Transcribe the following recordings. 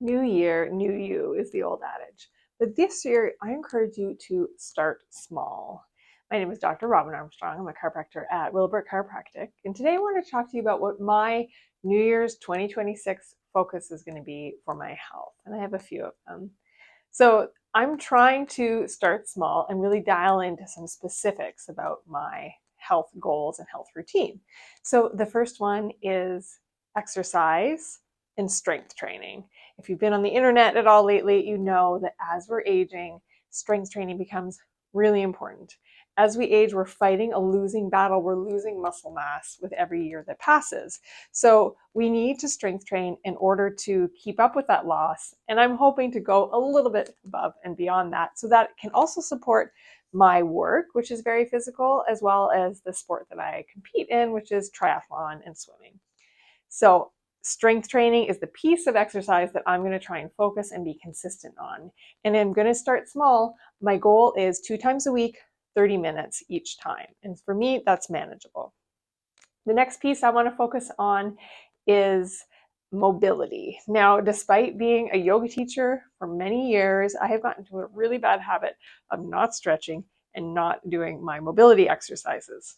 New year, new you is the old adage. But this year, I encourage you to start small. My name is Dr. Robin Armstrong. I'm a chiropractor at Willowbrook Chiropractic. And today I want to talk to you about what my New Year's 2026 focus is going to be for my health. And I have a few of them. So I'm trying to start small and really dial into some specifics about my health goals and health routine. So the first one is exercise and strength training. If you've been on the internet at all lately, you know that as we're aging, strength training becomes really important. As we age, we're fighting a losing battle. We're losing muscle mass with every year that passes. So we need to strength train in order to keep up with that loss. And I'm hoping to go a little bit above and beyond that so that it can also support my work, which is very physical, as well as the sport that I compete in, which is triathlon and swimming. So strength training is the piece of exercise that I'm going to try and focus and be consistent on. And I'm going to start small. My goal is 2 times a week, 30 minutes each time. And for me, that's manageable. The next piece I want to focus on is mobility. Now, despite being a yoga teacher for many years, I have gotten into a really bad habit of not stretching and not doing my mobility exercises.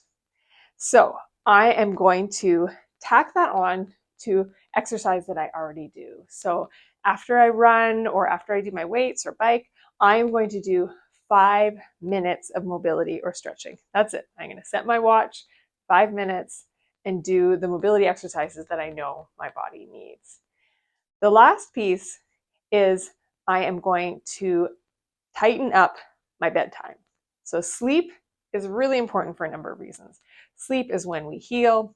So I am going to tack that on to exercise that I already do. So after I run or after I do my weights or bike, I am going to do 5 minutes of mobility or stretching. That's it. I'm going to set my watch, 5 minutes, and do the mobility exercises that I know my body needs. The last piece is I am going to tighten up my bedtime. So sleep is really important for a number of reasons. Sleep is when we heal.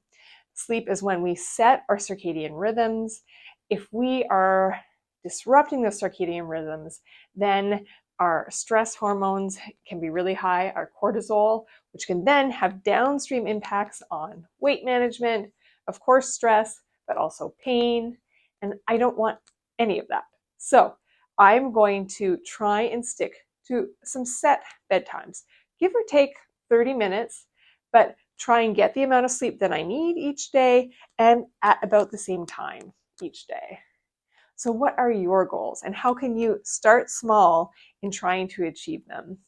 Sleep is when we set our circadian rhythms. If we are disrupting those circadian rhythms, then our stress hormones can be really high, our cortisol, which can then have downstream impacts on weight management, of course, stress, but also pain. And I don't want any of that. So I'm going to try and stick to some set bedtimes, give or take 30 minutes, but try and get the amount of sleep that I need each day and at about the same time each day. So what are your goals and how can you start small in trying to achieve them?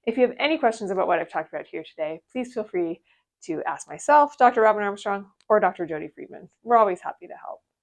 If you have any questions about what I've talked about here today, please feel free to ask myself, Dr. Robin Armstrong, or Dr. Jody Freedman. We're always happy to help.